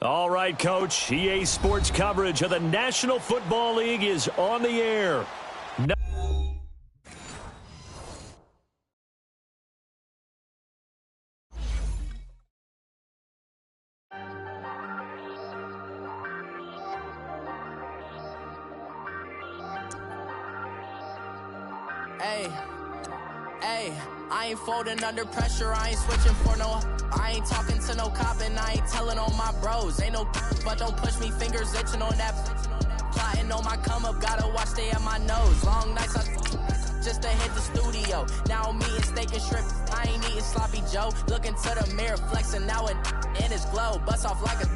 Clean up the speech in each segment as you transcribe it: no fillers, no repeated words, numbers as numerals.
All right, Coach. EA Sports coverage of the National Football League is on the air. Hey, I ain't folding under pressure, I ain't switching for no. I ain't talking to no cop and I ain't telling on my bros. Ain't no but don't push me, fingers itching on that. Plotting on my come up, gotta watch stay at my nose. Long nights just to hit the studio. Now I'm eating steak and shrimp, I ain't eating sloppy Joe. Looking to the mirror, flexing now it in his glow. Bust off like a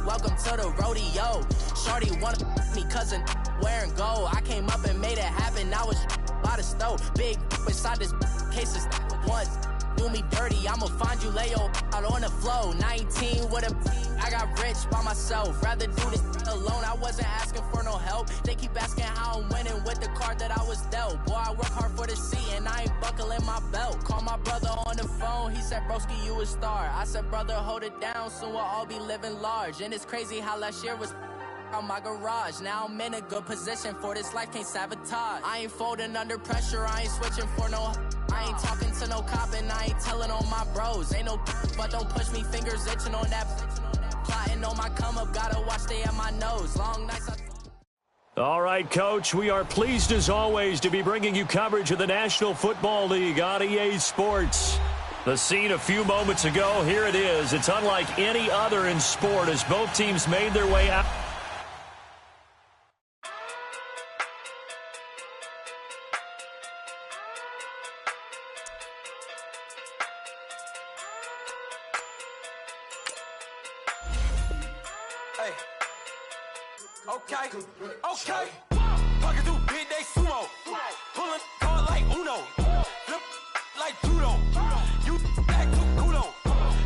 welcome to the rodeo. Shorty wanna me cousin wearing gold. I came up and made it happen, now it's by the stove. Big inside this case is once do me dirty, I'ma find you lay your out on the flow. 19 with a I got rich by myself, rather do this alone. I wasn't asking for no help, they keep asking how I'm winning with the card that I was dealt. Boy, I work hard for the seat and I ain't buckling my belt. Call my brother on the phone, he said broski you a star. I said brother hold it down, soon we'll all be living large. And it's crazy how last year was on my garage. Now I'm in a good position for this life, can't sabotage. I ain't folding under pressure, I ain't switching for no. I ain't talking to no cop and I ain't telling on my bros. Ain't no but don't push me, fingers itching on that. Plotting on my come up, gotta watch stay at my nose. Long nights All right, Coach, we are pleased as always to be bringing you coverage of the National Football League on EA Sports. The scene a few moments ago, here it is. It's unlike any other in sport as both teams made their way out. Hey, okay, pocket through big day sumo, pulling card like Uno, flip like judo, you back to kudo,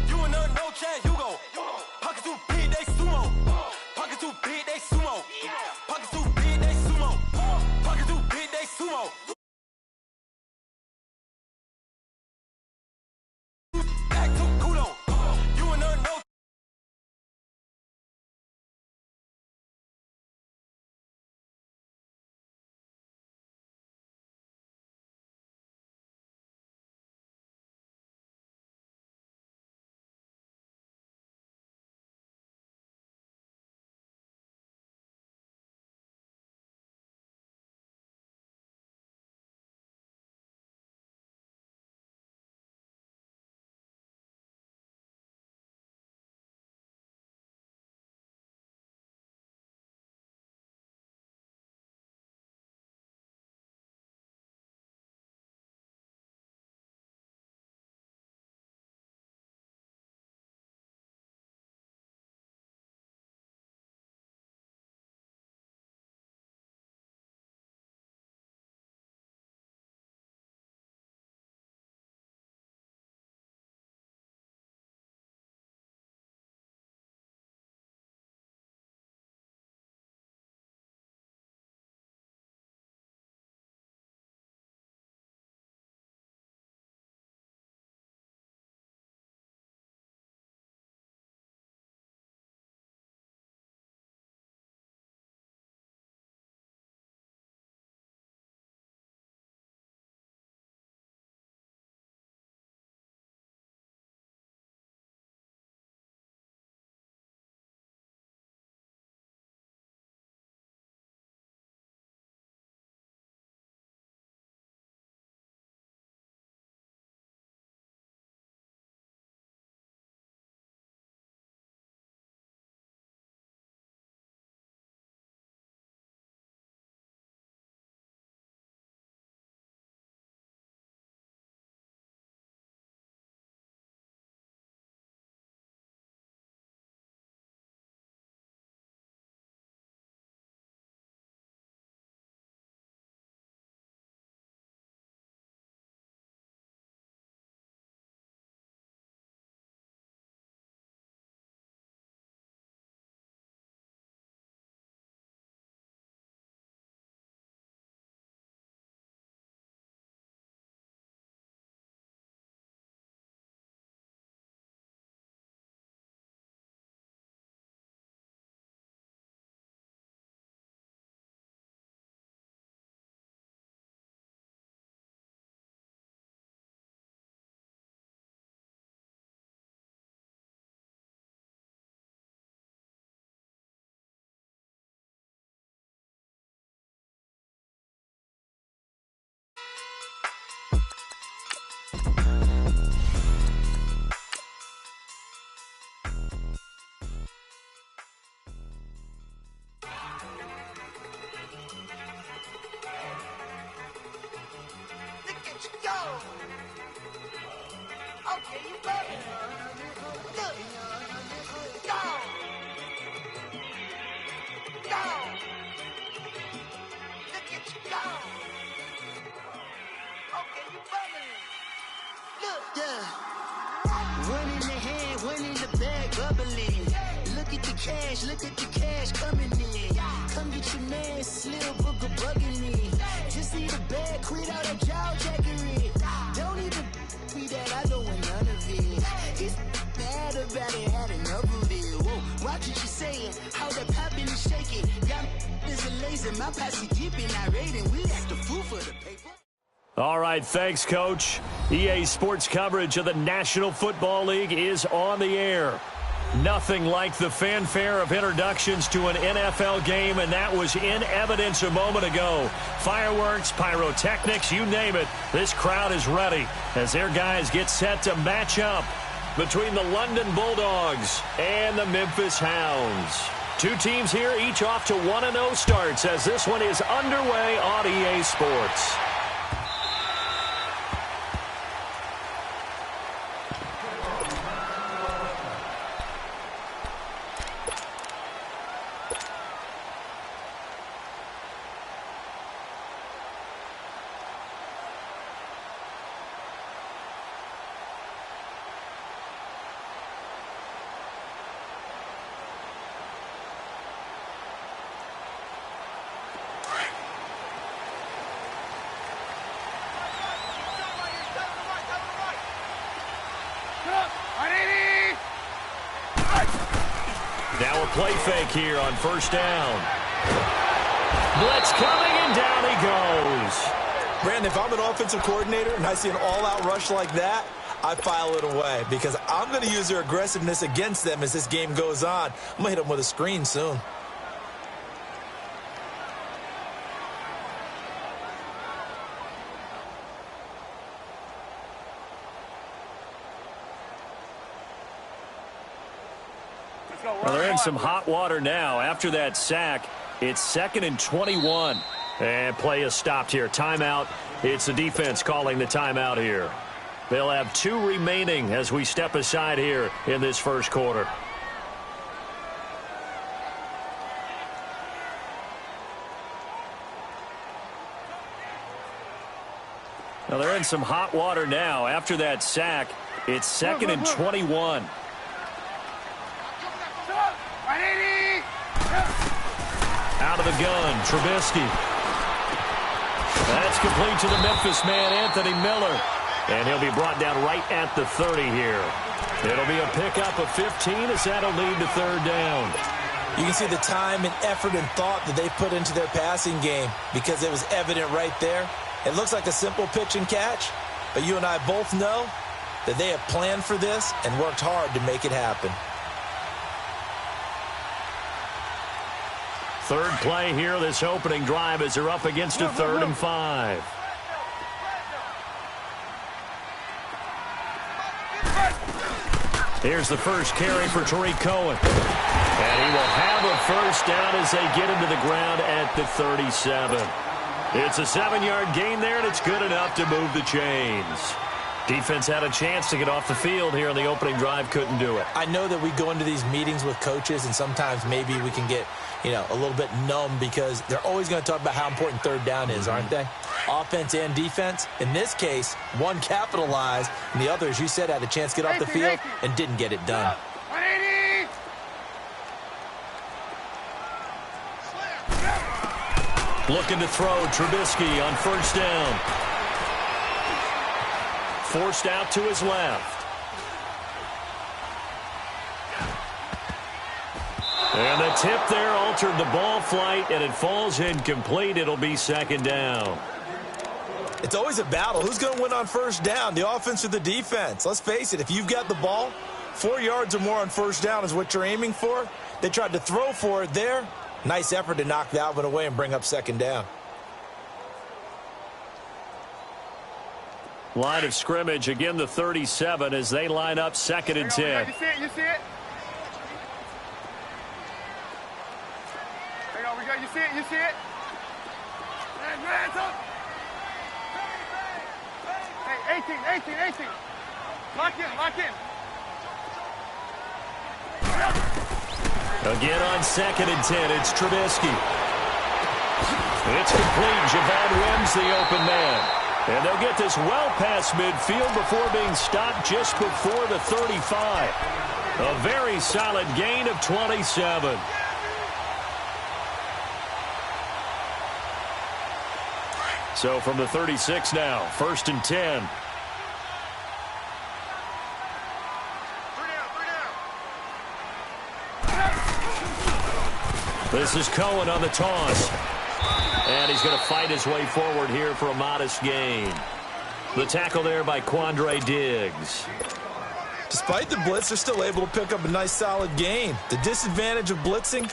you and no chance you go, pocket through big day sumo, pocket through big day sumo, pocket through big day sumo, pocket through big day sumo. Okay, you got it. Look. Go. Go. Look at you go. Okay, you bubbling. Look. Yeah. One in the hand, one in the bag, bubbling. Look at the cash coming in. Come get your man, Slim Booker bugging me. Just need a bag, quit all that jaw jackery. Don't even be that, I don't want none of it. He's mad about it, had enough of it. Whoa, watch what you saying, how that poppin' and shaking. Y'all is a lazy, my posse deep and irate, and we act the fool for the paper. All right, thanks, Coach. EA Sports coverage of the National Football League is on the air. Nothing like the fanfare of introductions to an NFL game, and that was in evidence a moment ago. Fireworks, pyrotechnics, you name it. This crowd is ready as their guys get set to match up between the London Bulldogs and the Memphis Hounds. Two teams here, each off to 1-0 starts as this one is underway on EA Sports. Now a play fake here on first down. Blitz coming, and down he goes. Brandon, if I'm an offensive coordinator and I see an all-out rush like that, I file it away because I'm going to use their aggressiveness against them as this game goes on. I'm going to hit them with a screen soon. Well, they're in some hot water now. After that sack, it's 2nd and 21. And play is stopped here. Timeout. It's the defense calling the timeout here. They'll have 2 remaining as we step aside here in this first quarter. Now they're in some hot water now. After that sack, it's 2nd and 21. Out of the gun, Trubisky. That's complete to the Memphis man, Anthony Miller. And he'll be brought down right at the 30 here. It'll be a pickup of 15 as that'll lead to third down. You can see the time and effort and thought that they put into their passing game because it was evident right there. It looks like a simple pitch and catch, but you and I both know that they have planned for this and worked hard to make it happen. Third play here, this opening drive as they're up against a 3rd and 5. Here's the first carry for Tariq Cohen. And he will have a first down as they get into the ground at the 37. It's a 7-yard gain there, and it's good enough to move the chains. Defense had a chance to get off the field here on the opening drive, couldn't do it. I know that we go into these meetings with coaches, and sometimes maybe we can get, a little bit numb because they're always going to talk about how important third down is, aren't they? Offense and defense. In this case, one capitalized, and the other, as you said, had a chance to get off the field and didn't get it done. Looking to throw, Trubisky on first down. Forced out to his left. And the tip there altered the ball flight, and it falls incomplete. It'll be 2nd down. It's always a battle. Who's going to win on first down, the offense or the defense? Let's face it, if you've got the ball, 4 yards or more on first down is what you're aiming for. They tried to throw for it there. Nice effort to knock that one away and bring up 2nd down. Line of scrimmage, again the 37 as they line up 2nd and 10. You see it, you see it? Hang on, you see it, you see it? Hands up! 18. Lock in. Again on 2nd and 10, it's Trubisky. It's complete. Javon wins the open man. And they'll get this well past midfield before being stopped just before the 35. A very solid gain of 27. So from the 36 now, 1st and 10. This is Cohen on the toss. And he's going to fight his way forward here for a modest gain. The tackle there by Quandre Diggs. Despite the blitz, they're still able to pick up a nice solid gain. The disadvantage of blitzing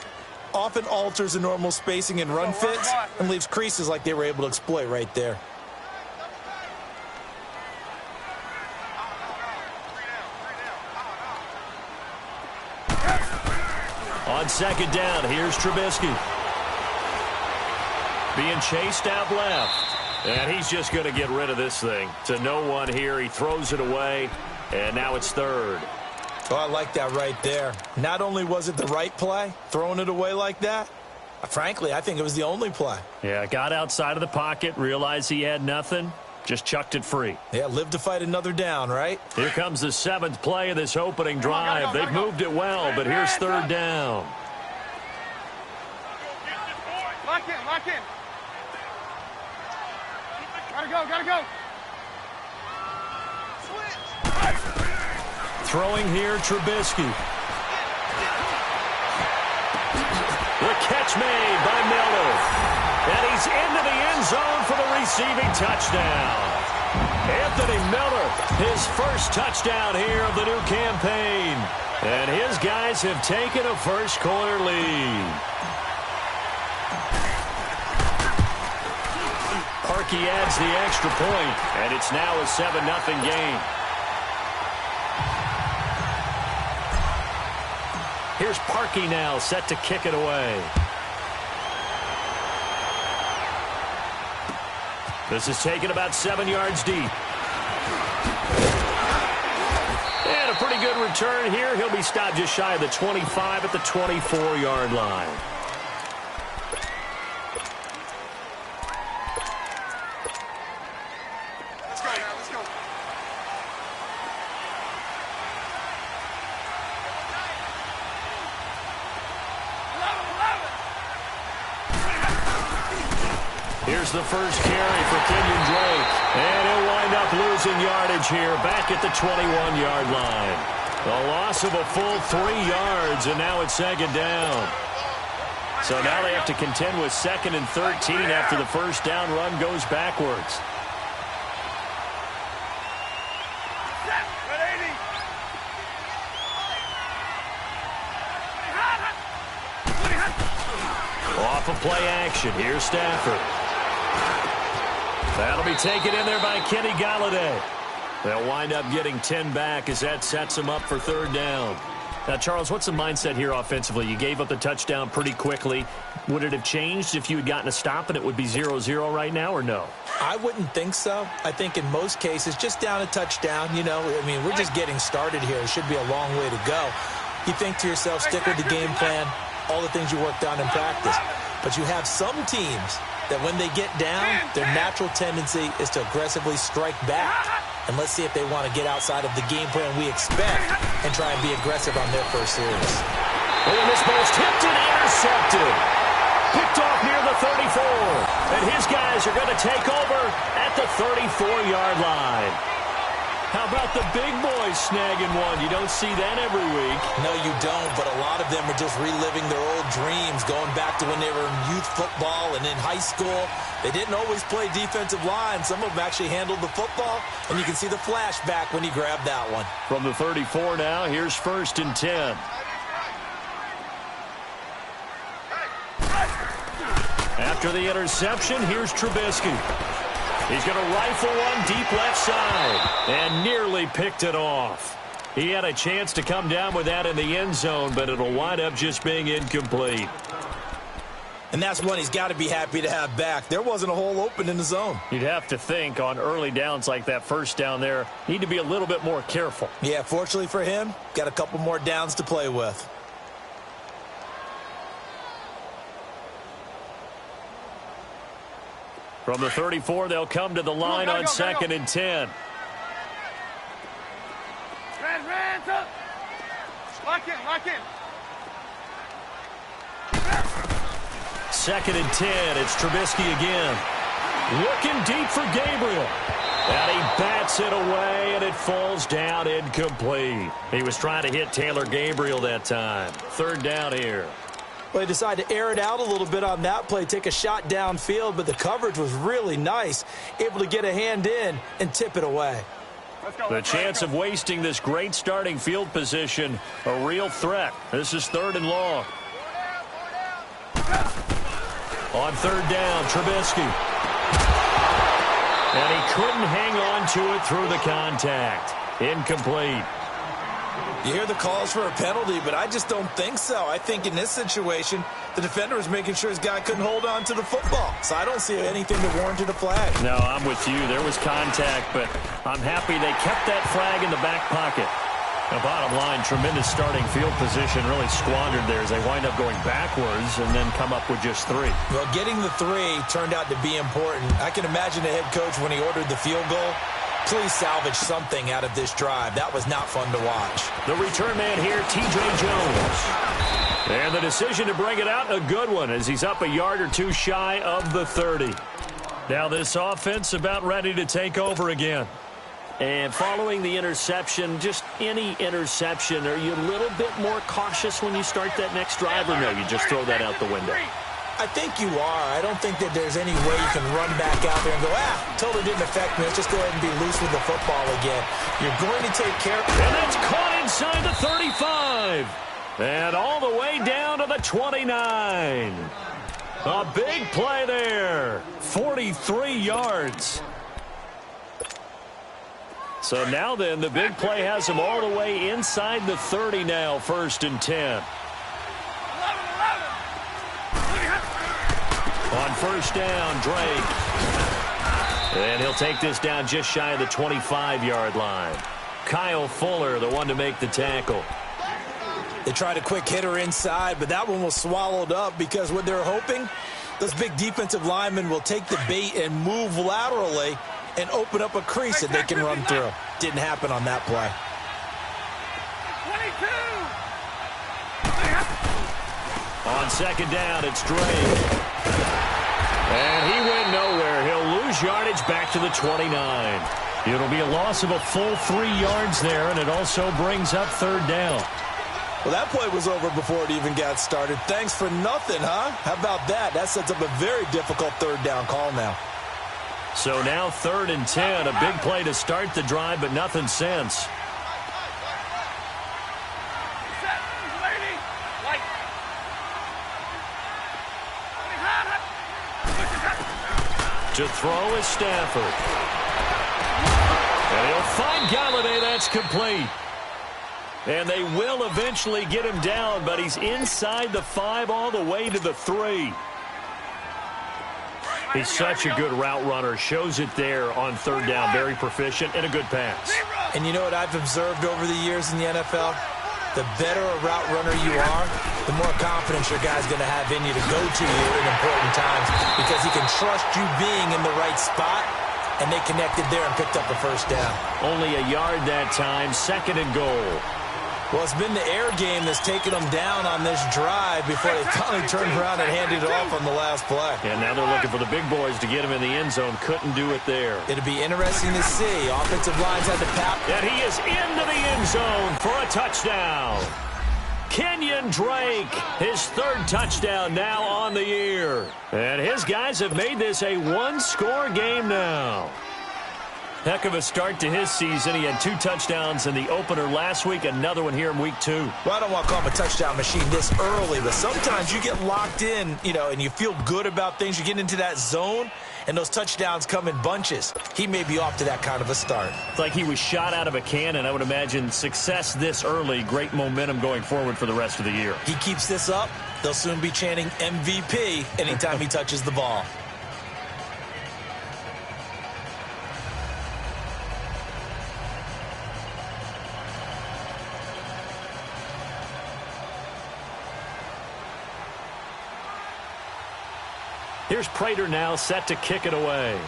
often alters the normal spacing and run fits and leaves creases like they were able to exploit right there. On 2nd down, here's Trubisky. Being chased out left. And he's just going to get rid of this thing. To no one here. He throws it away. And now it's 3rd. Oh, I like that right there. Not only was it the right play, throwing it away like that, frankly, I think it was the only play. Yeah, got outside of the pocket, realized he had nothing, just chucked it free. Yeah, live to fight another down, right? Here comes the 7th play of this opening drive. They've moved it well, but here's 3rd down. Lock in. Gotta go. Throwing here, Trubisky. The catch made by Miller. And he's into the end zone for the receiving touchdown. Anthony Miller, his first touchdown here of the new campaign. And his guys have taken a first-quarter lead. Parkey adds the extra point, and it's now a 7-0 game. Here's Parkey now, set to kick it away. This is taken about 7 yards deep. And a pretty good return here. He'll be stopped just shy of the 25 at the 24-yard line. Here's the first carry for Kenyon Drake. And he'll wind up losing yardage here back at the 21-yard line. The loss of a full 3 yards, and now it's 2nd down. So now they have to contend with 2nd and 13 after the first down run goes backwards. Off of play action, here's Stafford. That'll be taken in there by Kenny Galladay. They'll wind up getting 10 back as that sets them up for 3rd down. Now, Charles, what's the mindset here offensively? You gave up the touchdown pretty quickly. Would it have changed if you had gotten a stop and it would be 0-0 right now, or no? I wouldn't think so. I think in most cases, just down a touchdown, you know, I mean, we're just getting started here. It should be a long way to go. You think to yourself, stick with the game plan, all the things you worked on in practice. But you have some teams that when they get down, their natural tendency is to aggressively strike back. And let's see if they want to get outside of the game plan we expect and try and be aggressive on their first series. Oh, and this ball's tipped and intercepted. Picked off near the 34. And his guys are going to take over at the 34-yard line. How about the big boys snagging one? You don't see that every week. No, you don't, but a lot of them are just reliving their old dreams, going back to when they were in youth football and in high school. They didn't always play defensive line. Some of them actually handled the football, and you can see the flashback when he grabbed that one. From the 34 now, here's 1st and 10. After the interception, here's Trubisky. He's going to rifle one deep left side and nearly picked it off. He had a chance to come down with that in the end zone, but it'll wind up just being incomplete. And that's one he's got to be happy to have back. There wasn't a hole open in the zone. You'd have to think on early downs like that first down there, need to be a little bit more careful. Yeah, fortunately for him, got a couple more downs to play with. From the 34, they'll come to the line on 2nd and 10. Hands up. Lock in. 2nd and 10. It's Trubisky again. Looking deep for Gabriel. And he bats it away, and it falls down incomplete. He was trying to hit Taylor Gabriel that time. 3rd down here. Well, he decided to air it out a little bit on that play, take a shot downfield, but the coverage was really nice. Able to get a hand in and tip it away. The chance of wasting this great starting field position, a real threat. This is 3rd and long. On 3rd down, Trubisky. And he couldn't hang on to it through the contact. Incomplete. You hear the calls for a penalty, but I just don't think so. I think in this situation, the defender was making sure his guy couldn't hold on to the football. So I don't see anything that warranted a flag. No, I'm with you. There was contact, but I'm happy they kept that flag in the back pocket. The bottom line, tremendous starting field position, really squandered there as they wind up going backwards and then come up with just 3. Well, getting the 3 turned out to be important. I can imagine the head coach when he ordered the field goal. Please salvage something out of this drive. That was not fun to watch. The return man here, T.J. Jones. And the decision to bring it out, a good one, as he's up a yard or 2 shy of the 30. Now this offense about ready to take over again. And following the interception, just any interception, are you a little bit more cautious when you start that next drive, or no, you just throw that out the window? I think you are. I don't think that there's any way you can run back out there and go, totally didn't affect me. Let's just go ahead and be loose with the football again. You're going to take care of it. And that's caught inside the 35. And all the way down to the 29. A big play there. 43 yards. So now then, the big play has him all the way inside the 30 now, 1st and 10. On 1st down, Drake. And he'll take this down just shy of the 25-yard line. Kyle Fuller, the one to make the tackle. They tried a quick hitter inside, but that one was swallowed up because what they're hoping, those big defensive linemen will take the bait and move laterally and open up a crease that they can run through. Didn't happen on that play. 22. On 2nd down, it's Drake. And he went nowhere. He'll lose yardage back to the 29. It'll be a loss of a full 3 yards there, and it also brings up 3rd down. Well, that play was over before it even got started. Thanks for nothing, huh? How about that? That sets up a very difficult 3rd down call now. So now 3rd and 10, a big play to start the drive, but nothing since. To throw is Stafford. And he'll find Galladay. That's complete. And they will eventually get him down, but he's inside the 5 all the way to the 3. He's such a good route runner. Shows it there on 3rd down. Very proficient and a good pass. And you know what I've observed over the years in the NFL? The better a route runner you are, the more confidence your guy's going to have in you to go to you in important times because he can trust you being in the right spot, and they connected there and picked up a 1st down. Only a yard that time, 2nd and goal. Well, it's been the air game that's taken them down on this drive before they finally turned around and handed it off on the last play. And now they're looking for the big boys to get him in the end zone. Couldn't do it there. It'll be interesting to see. Offensive lines had to pout. And he is into the end zone for a touchdown. Kenyon Drake, his 3rd touchdown now on the year. And his guys have made this a 1-score game now. Heck of a start to his season. He had 2 touchdowns in the opener last week, another one here in week 2. Well, I don't want to call him a touchdown machine this early, but sometimes you get locked in, and you feel good about things. You get into that zone, and those touchdowns come in bunches. He may be off to that kind of a start. It's like he was shot out of a cannon. I would imagine success this early, great momentum going forward for the rest of the year. He keeps this up, they'll soon be chanting MVP anytime he touches the ball. Here's Prater now set to kick it away.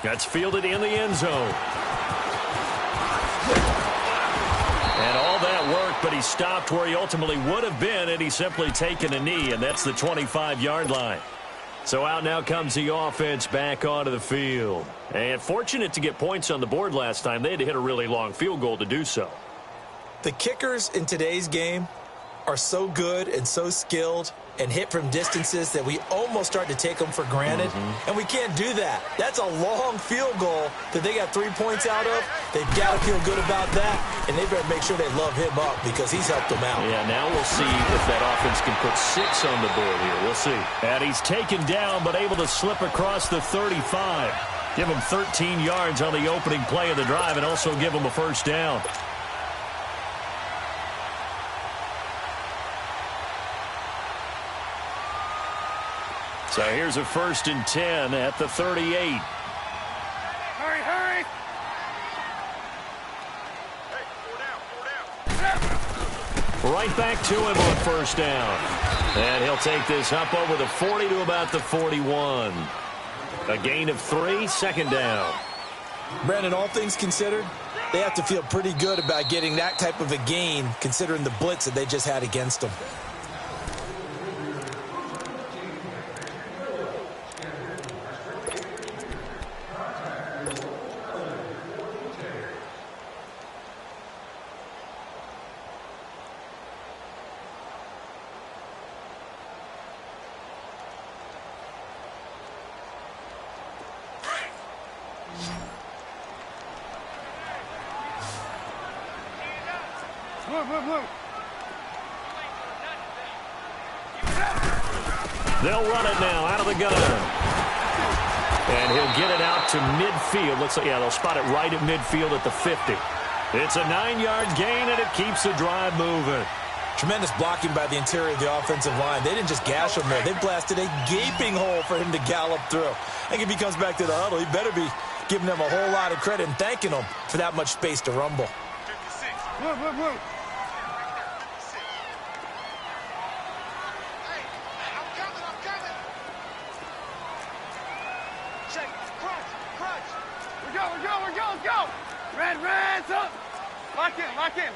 That's fielded in the end zone. And all that work, but he stopped where he ultimately would have been had he simply taken a knee, and that's the 25-yard line. So out now comes the offense back onto the field. And fortunate to get points on the board last time. They had to hit a really long field goal to do so. The kickers in today's game are so good and so skilled and hit from distances that we almost start to take them for granted. And we can't do that. That's a long field goal that they got 3 points out of. They've got to feel good about that, and they better make sure they love him up because he's helped them out. Yeah, now we'll see if that offense can put 6 on the board here. We'll see. And he's taken down but able to slip across the 35. Give him 13 yards on the opening play of the drive and also give him a first down. So here's a 1st and 10 at the 38. Hurry, hurry. Right back to him on first down. And he'll take this up over the 40 to about the 41. A gain of 3, 2nd down. Brandon, all things considered, they have to feel pretty good about getting that type of a gain considering the blitz that they just had against them. They'll run it now out of the gun. And he'll get it out to midfield. Looks like, yeah, they'll spot it right at midfield at the 50. It's a 9-yard gain, and it keeps the drive moving. Tremendous blocking by the interior of the offensive line. They didn't just gash him there. They blasted a gaping hole for him to gallop through. I think if he comes back to the huddle, he better be giving them a whole lot of credit and thanking them for that much space to rumble. 56. Move. We're go. Red, up. Lock in.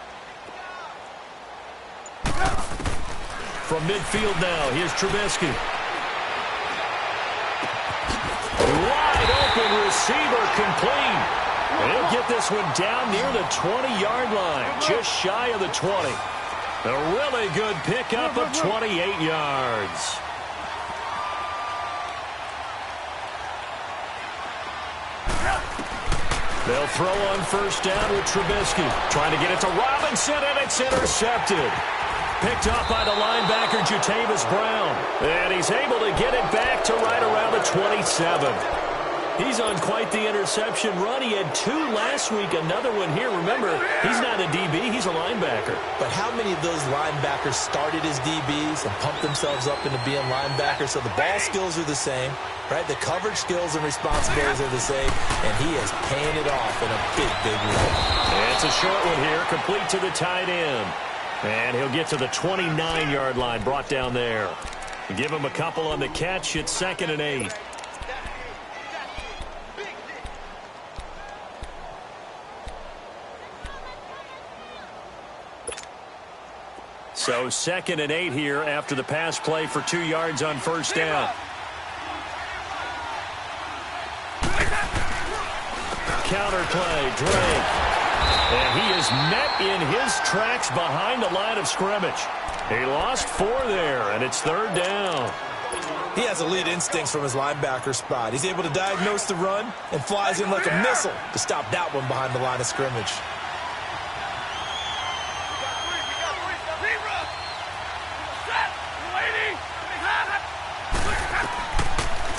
From midfield now, here's Trubisky. Wide open receiver complete. And he'll get this one down near the 20-yard line, just shy of the 20. A really good pickup of 28 yards. They'll throw on first down with Trubisky. Trying to get it to Robinson, and it's intercepted. Picked up by the linebacker, Jatavis Brown. And he's able to get it back to right around the 27. He's on quite the interception run. He had 2 last week, another one here. Remember, he's not a DB, he's a linebacker. But how many of those linebackers started as DBs and pumped themselves up into being linebackers? So the ball skills are the same, right? The coverage skills and responsibilities are the same, and he is paying it off in a big way. And it's a short one here, complete to the tight end. And he'll get to the 29-yard line, brought down there. Give him a couple on the catch. It's 2nd and 8. So 2nd and 8 here after the pass play for 2 yards on first down. Counter play, Drake. And he is met in his tracks behind the line of scrimmage. He lost 4 there, and it's 3rd down. He has elite instincts from his linebacker spot. He's able to diagnose the run and flies in like a missile to stop that one behind the line of scrimmage.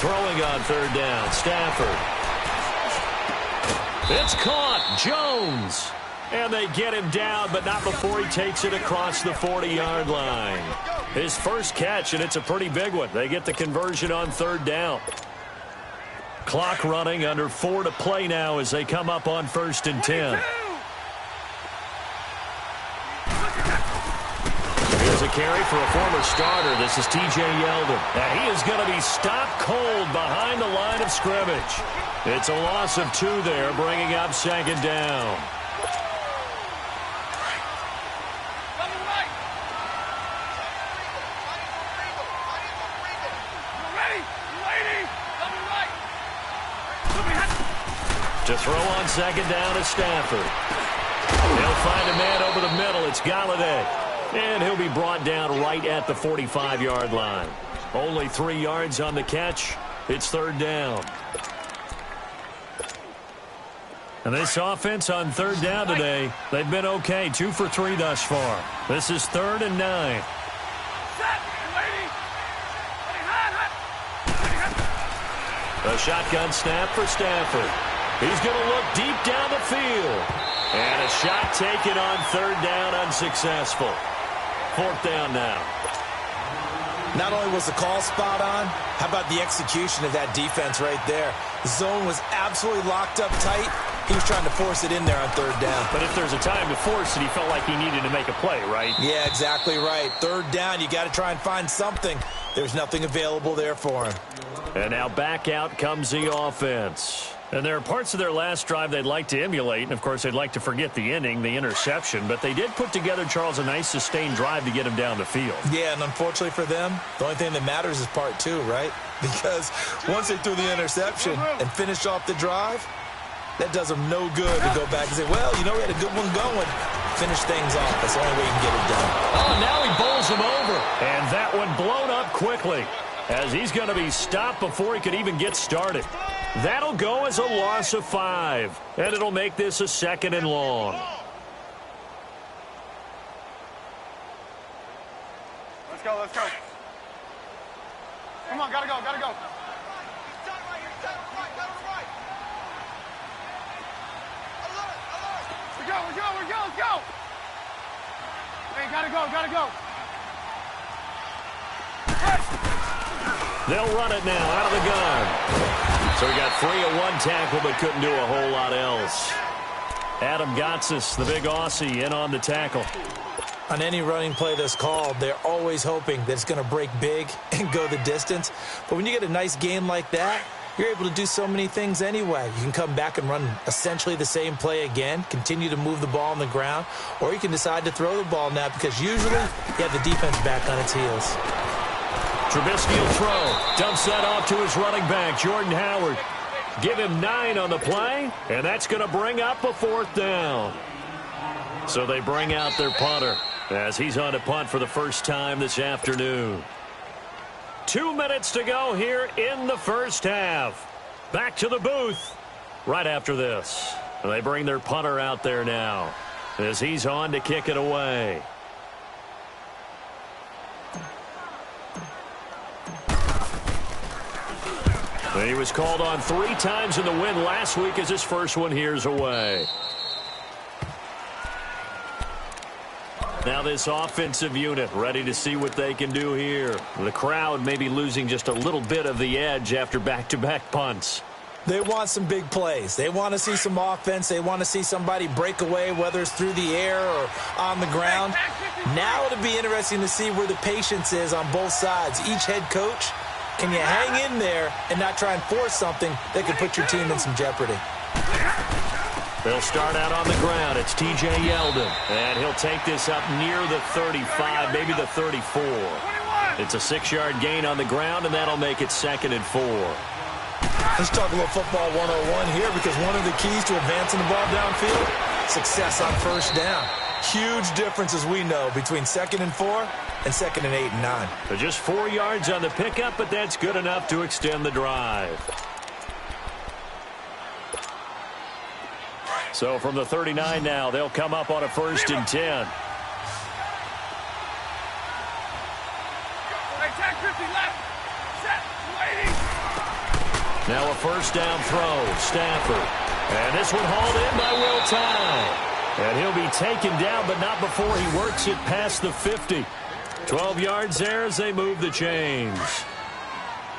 Throwing on third down, Stafford. It's caught, Jones. And they get him down, but not before he takes it across the 40-yard line. His first catch, and it's a pretty big one. They get the conversion on third down. Clock running, under 4 to play now as they come up on 1st and 10. Here's a carry for a former starter. This is T.J. Yeldon. And he is going to be stopped cold behind the line of scrimmage. It's a loss of 2 there, bringing up 2nd down. To throw on 2nd down is Stafford. They'll find a man over the middle. It's Galladay. And he'll be brought down right at the 45-yard line. Only 3 yards on the catch. It's 3rd down. And this offense on 3rd down today, they've been okay. 2 for 3 thus far. This is 3rd and 9. A shotgun snap for Stafford. He's going to look deep down the field. And a shot taken on 3rd down, unsuccessful. 4th down now. Not only was the call spot on, how about the execution of that defense right there? The zone was absolutely locked up tight. He was trying to force it in there on 3rd down. But if there's a time to force it, he felt like he needed to make a play, right? Yeah, exactly right. 3rd down, you got to try and find something. There's nothing available there for him. And now back out comes the offense. And there are parts of their last drive they'd like to emulate. And, of course, they'd like to forget the inning, the interception. But they did put together, Charles, a nice sustained drive to get him down the field. Yeah, and unfortunately for them, the only thing that matters is part 2, right? Because once they threw the interception and finished off the drive, that does them no good to go back and say, well, you know, we had a good one going. Finish things off. That's the only way you can get it done. Oh, now he bowls him over. And that one blown up quickly as he's going to be stopped before he could even get started. That'll go as a loss of 5. And it'll make this a 2nd and long. Let's go, let's go. Come on, gotta go, gotta go. We're go, let's go. Hey, gotta go, gotta go. They'll run it now out of the gun. So he got free of 1 tackle but couldn't do a whole lot else. Adam Gotsis, the big Aussie, in on the tackle. On any running play that's called, they're always hoping that it's going to break big and go the distance. But when you get a nice game like that, you're able to do so many things anyway. You can come back and run essentially the same play again, continue to move the ball on the ground, or you can decide to throw the ball now because usually you have the defense back on its heels. Trubisky will throw. Dumps that off to his running back, Jordan Howard. Give him 9 on the play, and that's going to bring up a 4th down. So they bring out their punter as he's on to punt for the first time this afternoon. 2 minutes to go here in the first half. Back to the booth right after this. And they bring their punter out there now as he's on to kick it away. He was called on 3 times in the win last week as his first one here's away. Now this offensive unit ready to see what they can do here. The crowd may be losing just a little bit of the edge after back-to-back punts. They want some big plays. They want to see some offense. They want to see somebody break away, whether it's through the air or on the ground. Now it'll be interesting to see where the patience is on both sides. Each head coach, can you hang in there and not try and force something that could put your team in some jeopardy? They'll start out on the ground. It's T.J. Yeldon. And he'll take this up near the 35, maybe the 34. It's a 6-yard gain on the ground, and that'll make it 2nd and 4. Let's talk a little football 101 here because one of the keys to advancing the ball downfield, success on first down. Huge difference, as we know, between 2nd and 4 and 2nd and 8 and 9. They're just 4 yards on the pickup, but that's good enough to extend the drive. So from the 39 now, they'll come up on a 1st and 10. Hey, tag 50 left. Set. Waiting. Now a first down throw. Stafford. And this one hauled in by Will Tye. And he'll be taken down, but not before he works it past the 50. 12 yards there as they move the chains.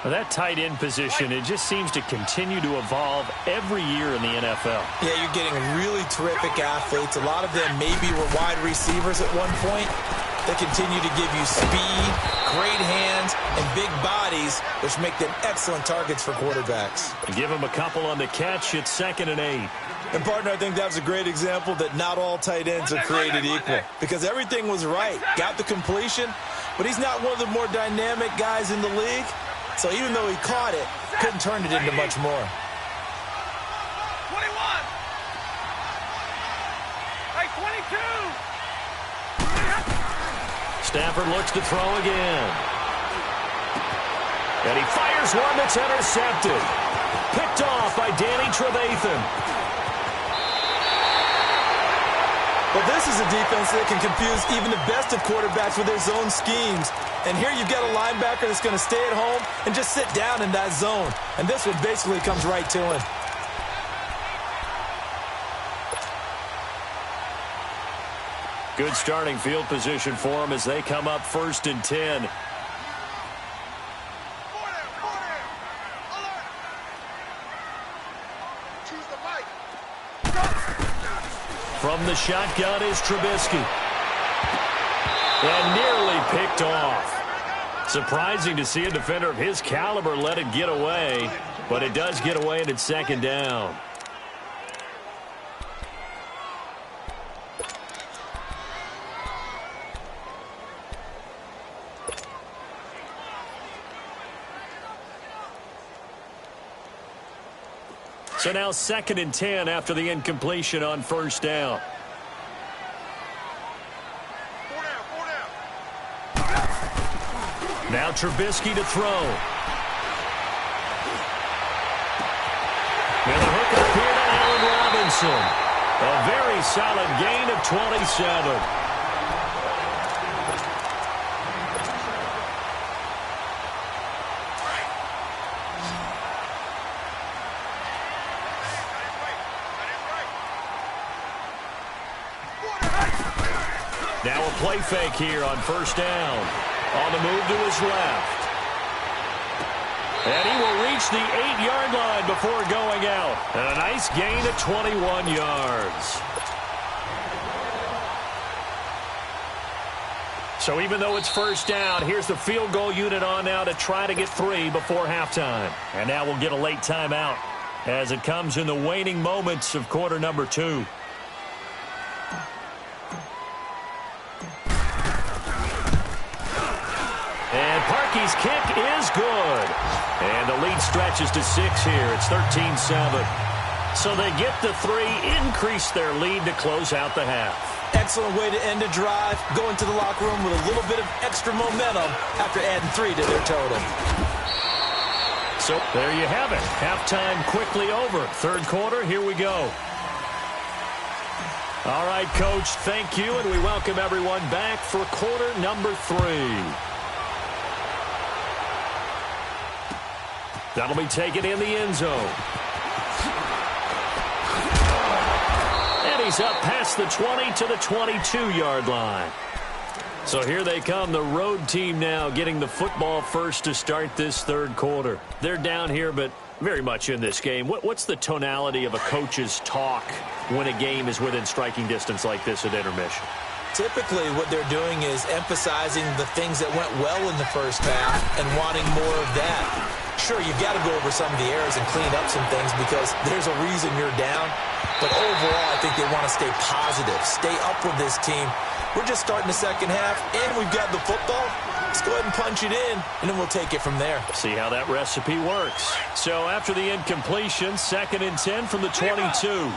Well, that tight end position, it just seems to continue to evolve every year in the NFL. Yeah, you're getting really terrific athletes. A lot of them maybe were wide receivers at one point. They continue to give you speed, great hands, and big bodies, which make them excellent targets for quarterbacks. Give them a couple on the catch. It's 2nd and 8. And, partner, I think that's a great example that not all tight ends are created equal, because everything was right. Got the completion, but he's not one of the more dynamic guys in the league. So even though he caught it, couldn't turn it into much more. 21. Hey, 22. Stafford looks to throw again. And he fires one that's intercepted. Picked off by Danny Trevathan. Well, this is a defense that can confuse even the best of quarterbacks with their zone schemes. And here you've got a linebacker that's going to stay at home and just sit down in that zone. And this one basically comes right to him. Good starting field position for them as they come up 1st and 10. From the shotgun is Trubisky. And nearly picked off. Surprising to see a defender of his caliber let it get away, but it does get away and it's 2nd down. So now 2nd and 10 after the incompletion on 1st down. Now Trubisky to throw. And the hook up here to Allen Robinson. A very solid gain of 27. Now a play fake here on 1st down. On the move to his left. And he will reach the 8-yard line before going out. And a nice gain of 21 yards. So even though it's 1st down, here's the field goal unit on now to try to get 3 before halftime. And now we'll get a late timeout as it comes in the waning moments of quarter number 2. And Parkey's kick is good. And the lead stretches to 6 here. It's 13-7. So they get the 3, increase their lead to close out the half. Excellent way to end a drive. Go into the locker room with a little bit of extra momentum after adding 3 to their total. So there you have it. Halftime quickly over. 3rd quarter, here we go. All right, Coach, thank you, and we welcome everyone back for quarter number 3. That'll be taken in the end zone. And he's up past the 20 to the 22-yard line. So here they come, the road team now getting the football first to start this 3rd quarter. They're down here, but very much in this game. What's the tonality of a coach's talk when a game is within striking distance like this at intermission? Typically, what they're doing is emphasizing the things that went well in the first half and wanting more of that. Sure, you've got to go over some of the errors and clean up some things because there's a reason you're down. But overall, I think they want to stay positive, stay up with this team. We're just starting the second half, and we've got the football. Let's go ahead and punch it in, and then we'll take it from there. See how that recipe works. So after the incompletion, 2nd and 10 from the 22.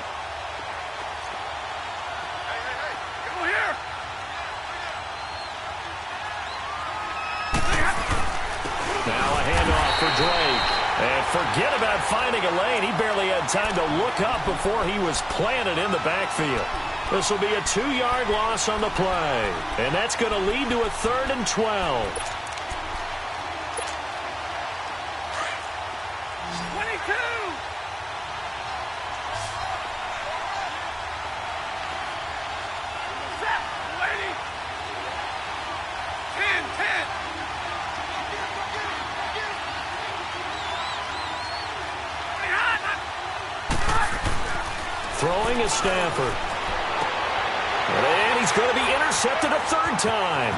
And forget about finding a lane. He barely had time to look up before he was planted in the backfield. This will be a 2-yard loss on the play. And that's going to lead to a 3rd and 12. 22. Throwing is Stafford. And he's going to be intercepted a third time.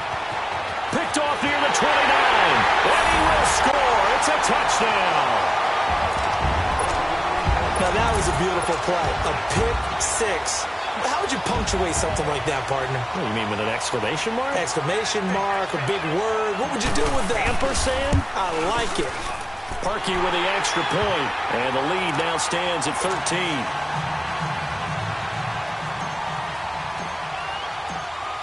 Picked off near the 29. And he will score. It's a touchdown. Now, that was a beautiful play. A pick six. How would you punctuate something like that, partner? What do you mean, with an exclamation mark? Exclamation mark, a big word. What would you do with that? Ampersand? I like it. Parkey with the extra point. And the lead now stands at 13.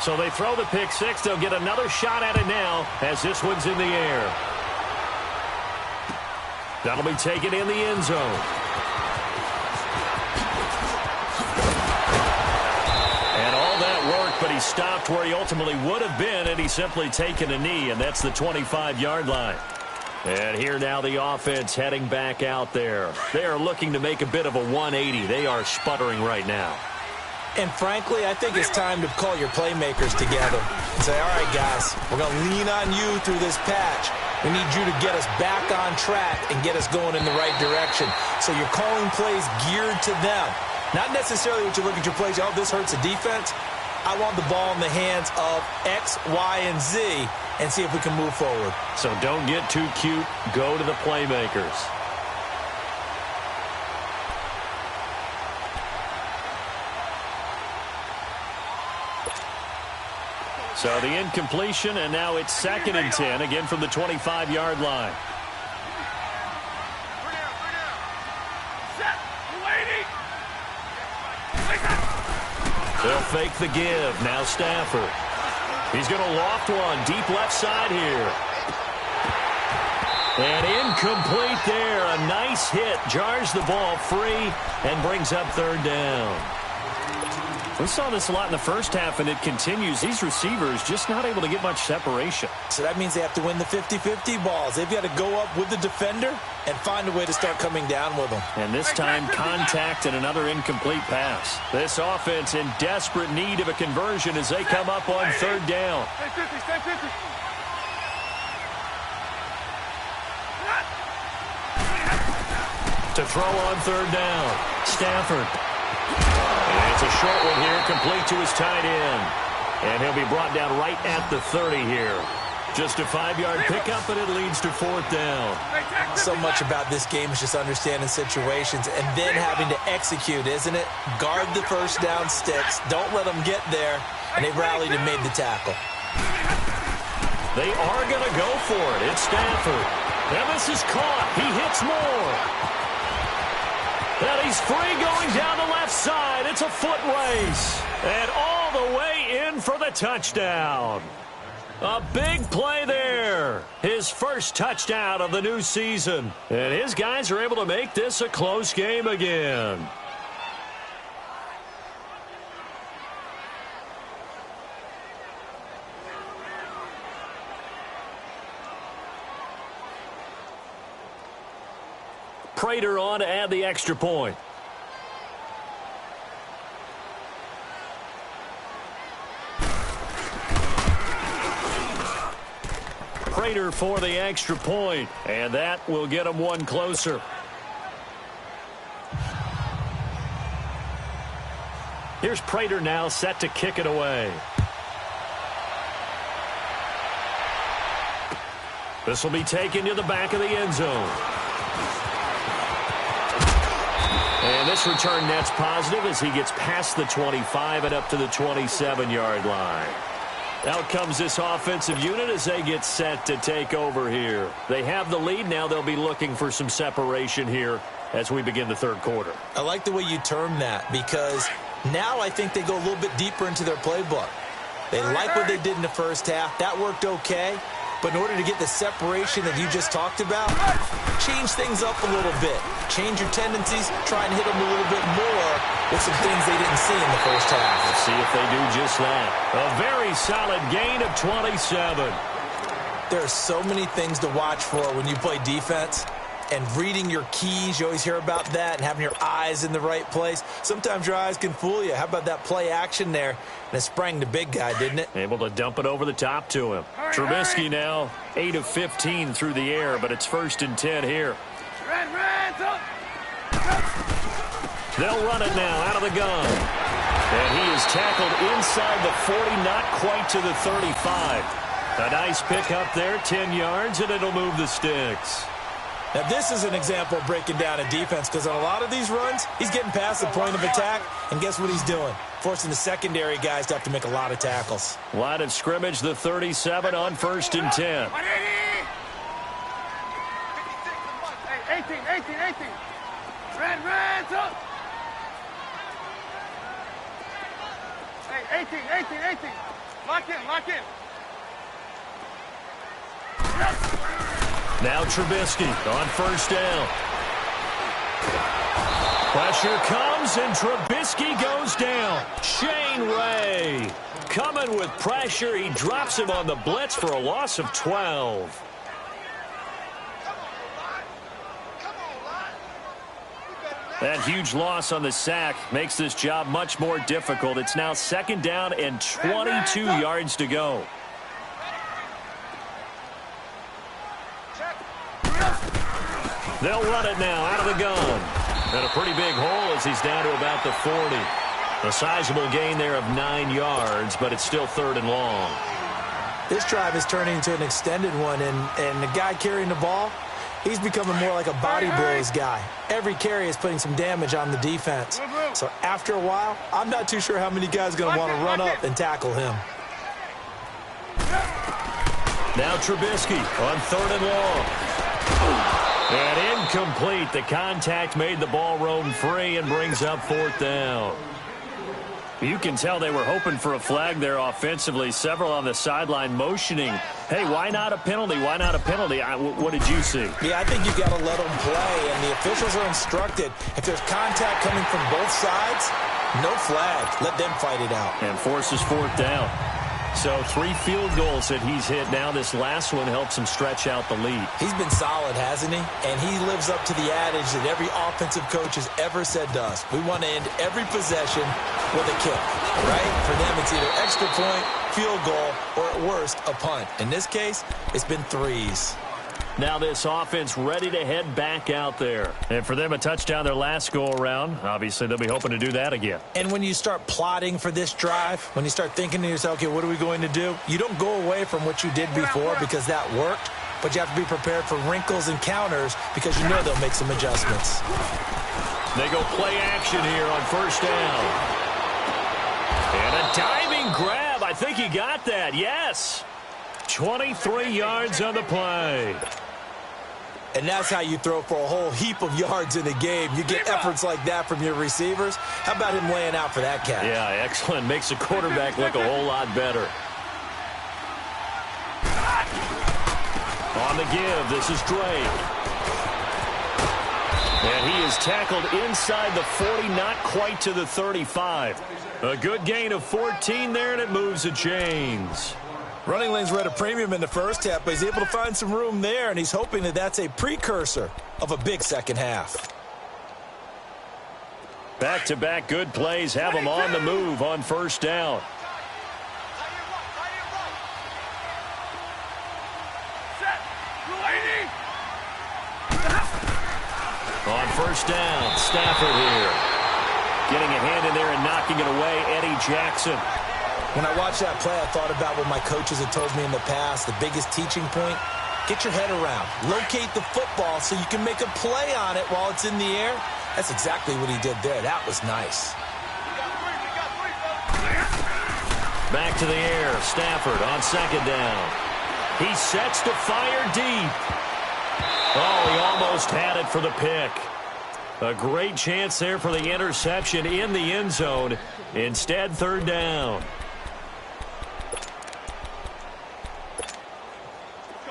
So they throw the pick six. They'll get another shot at it now as this one's in the air. That'll be taken in the end zone. And all that work, but he stopped where he ultimately would have been, and he's simply taken a knee, and that's the 25-yard line. And here now the offense heading back out there. They are looking to make a bit of a 180. They are sputtering right now. And frankly, I think it's time to call your playmakers together and say, all right, guys, we're going to lean on you through this patch. We need you to get us back on track and get us going in the right direction. So you're calling plays geared to them. Not necessarily what you look at your plays, oh, this hurts the defense. I want the ball in the hands of X, Y, and Z and see if we can move forward. So don't get too cute. Go to the playmakers. So the incompletion, and now it's 2nd and 10, again from the 25-yard line. They'll fake the give. Now Stafford. He's going to loft one deep left side here. And incomplete there. A nice hit. Jars the ball free and brings up 3rd down. We saw this a lot in the first half, and it continues. These receivers just not able to get much separation. So that means they have to win the 50-50 balls. They've got to go up with the defender and find a way to start coming down with them. And this time, contact and another incomplete pass. This offense in desperate need of a conversion as they come up on 3rd down. To throw on 3rd down, Stafford. And it's a short one here, complete to his tight end. And he'll be brought down right at the 30 here. Just a 5-yard pickup, and it leads to 4th down. So much about this game is just understanding situations and then having to execute, isn't it? Guard the first down sticks. Don't let them get there. And they rallied and made the tackle. They are going to go for it. It's Stafford. And this is caught. He hits more. And he's free going down the left side. It's a foot race. And all the way in for the touchdown. A big play there. His first touchdown of the new season. And his guys are able to make this a close game again. Prater on to add the extra point. Prater for the extra point, and that will get him one closer. Here's Prater now set to kick it away. This will be taken to the back of the end zone. And this return net's positive as he gets past the 25 and up to the 27-yard line. Out comes this offensive unit as they get set to take over here. They have the lead. Now they'll be looking for some separation here as we begin the 3rd quarter. I like the way you term that because now I think they go a little bit deeper into their playbook. They like what they did in the first half. That worked okay. But in order to get the separation that you just talked about, change things up a little bit. Change your tendencies, try and hit them a little bit more with some things they didn't see in the first half. Let's see if they do just that. A very solid gain of 27. There are so many things to watch for when you play defense. And reading your keys, you always hear about that, and having your eyes in the right place. Sometimes your eyes can fool you. How about that play action there? And it sprang the big guy, didn't it? Able to dump it over the top to him. Trubisky now 8 of 15 through the air, but it's 1st and 10 here. They'll run it now out of the gun. And he is tackled inside the 40, not quite to the 35. A nice pickup there, 10 yards, and it'll move the sticks. Now, this is an example of breaking down a defense because on a lot of these runs, he's getting past the point of attack, and guess what he's doing? Forcing the secondary guys to have to make a lot of tackles. Line of scrimmage, the 37 on 1st and 10. 18. Red, up. Hey, 18. Lock in. Now Trubisky on 1st down. Pressure comes, and Trubisky goes down. Shane Ray coming with pressure. He drops him on the blitz for a loss of 12. That huge loss on the sack makes this job much more difficult. It's now 2nd down and 22 yards to go. They'll run it now out of the gun. And a pretty big hole as he's down to about the 40. A sizable gain there of 9 yards, but it's still 3rd and long. This drive is turning into an extended one, and the guy carrying the ball, he's becoming more like a body blows guy. Every carry is putting some damage on the defense. So after a while, I'm not too sure how many guys are going to want to run up and tackle him. Now Trubisky on 3rd and long. And incomplete. The contact made the ball roam free and brings up 4th down. You can tell they were hoping for a flag there offensively. Several on the sideline motioning. Hey, why not a penalty? Why not a penalty? What did you see? Yeah, I think you got to let them play, and the officials are instructed. If there's contact coming from both sides, no flag. Let them fight it out. And forces 4th down. So 3 field goals that he's hit now. This last one helps him stretch out the lead. He's been solid, hasn't he? And he lives up to the adage that every offensive coach has ever said to us. We want to end every possession with a kick, right? For them, it's either extra point, field goal, or at worst, a punt. In this case, it's been 3s. Now this offense ready to head back out there. And for them, a touchdown their last go-around. Obviously, they'll be hoping to do that again. And when you start plotting for this drive, when you start thinking to yourself, okay, what are we going to do? You don't go away from what you did before because that worked, but you have to be prepared for wrinkles and counters because you know they'll make some adjustments. They go play action here on 1st down. And a diving grab. I think he got that. Yes. 23 yards on the play. And that's how you throw for a whole heap of yards in a game. You get efforts like that from your receivers. How about him laying out for that catch? Yeah, excellent. Makes the quarterback look a whole lot better. On the give, this is Drake. And he is tackled inside the 40, not quite to the 35. A good gain of 14 there, and it moves the chains. Running lanes were at a premium in the first half, but he's able to find some room there, and he's hoping that that's a precursor of a big second half. Back-to-back good plays have him on the move on 1st down. On 1st down, Stafford here. Getting a hand in there and knocking it away, Eddie Jackson. When I watched that play, I thought about what my coaches had told me in the past. The biggest teaching point, get your head around. Locate the football so you can make a play on it while it's in the air. That's exactly what he did there. That was nice. Back to the air. Stafford on 2nd down. He sets to fire deep. Oh, he almost had it for the pick. A great chance there for the interception in the end zone. Instead, 3rd down.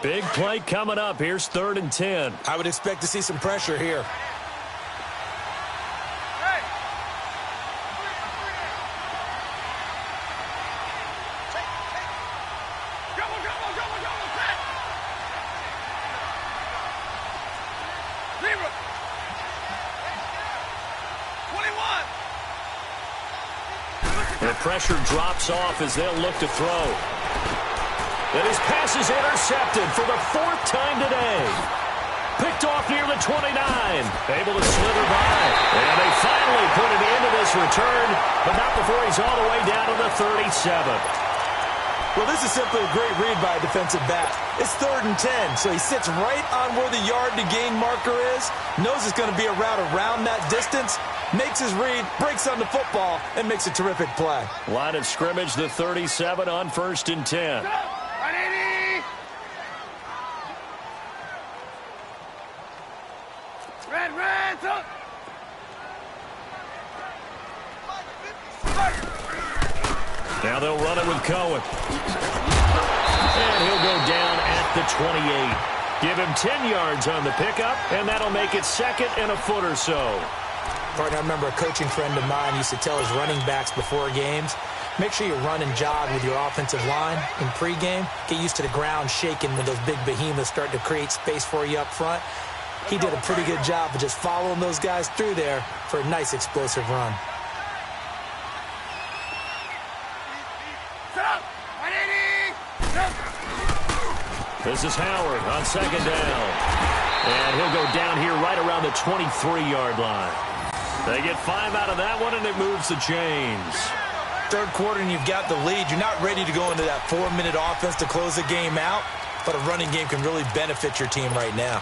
Big play coming up. Here's 3rd and 10. I would expect to see some pressure here. The pressure drops off as they'll look to throw. And his pass is intercepted for the 4th time today. picked off near the 29. Able to slither by. And they finally put an end to this return, but not before he's all the way down to the 37. Well, this is simply a great read by a defensive back. It's 3rd and 10, so he sits right on where the yard-to-gain marker is, knows it's going to be a route around that distance, makes his read, breaks on the football, and makes a terrific play. Line of scrimmage, the 37 on 1st and 10. Red, up. Now they'll run it with Cohen. And he'll go down at the 28. Give him 10 yards on the pickup, and that'll make it 2nd and a foot or so. Partner, I remember a coaching friend of mine used to tell his running backs before games, make sure you run and jog with your offensive line in pregame. Get used to the ground shaking when those big behemoths start to create space for you up front. He did a pretty good job of just following those guys through there for a nice explosive run. This is Howard on 2nd down. And he'll go down here right around the 23-yard line. They get 5 out of that one, and it moves the chains. 3rd quarter, and you've got the lead. You're not ready to go into that 4-minute offense to close the game out, but a running game can really benefit your team right now.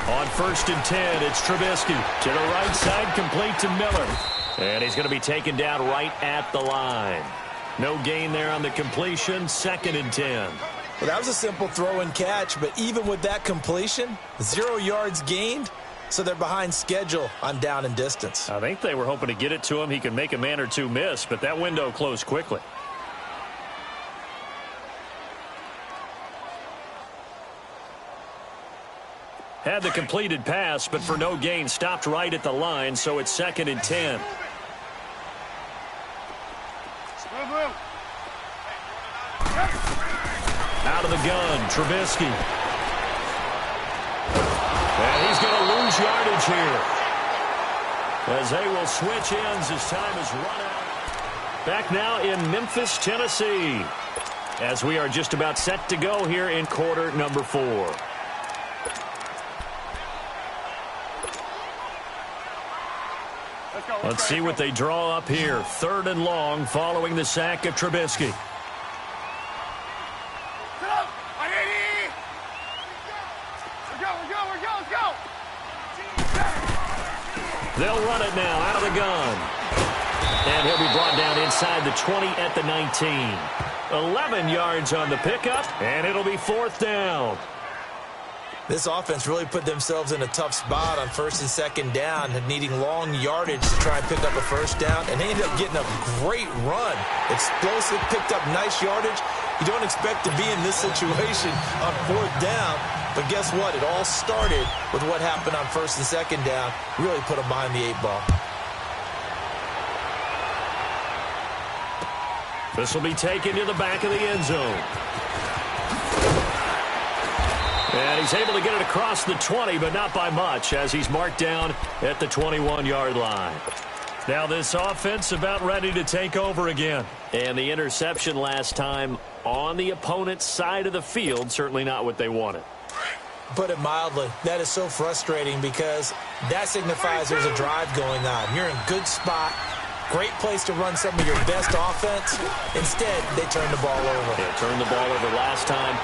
On 1st and 10, it's Trubisky. To the right side, complete to Miller. And he's going to be taken down right at the line. No gain there on the completion, 2nd and 10. Well, that was a simple throw and catch, but even with that completion, 0 yards gained, so they're behind schedule on down and distance. I think they were hoping to get it to him. He could make a man or two miss, but that window closed quickly. Had the completed pass, but for no gain, stopped right at the line, so it's 2nd and 10. Out of the gun, Trubisky. And he's going to lose yardage here, as they will switch ends as time is run out. Back now in Memphis, Tennessee, as we are just about set to go here in quarter number 4. Let's see what they draw up here. 3rd and long following the sack of Trubisky. They'll run it now out of the gun. And he'll be brought down inside the 20 at the 19. 11 yards on the pickup, and it'll be 4th down. This offense really put themselves in a tough spot on 1st and 2nd down, needing long yardage to try and pick up a 1st down, and they ended up getting a great run. Explosive, picked up nice yardage. You don't expect to be in this situation on 4th down, but guess what? It all started with what happened on 1st and 2nd down. Really put them behind the 8 ball. This will be taken to the back of the end zone. And he's able to get it across the 20, but not by much, as he's marked down at the 21-yard line. Now this offense about ready to take over again. And the interception last time on the opponent's side of the field, certainly not what they wanted. Put it mildly, that is so frustrating because that signifies there's a drive going on. You're in a good spot, great place to run some of your best offense. Instead, they turn the ball over. Yeah, turned the ball over last time.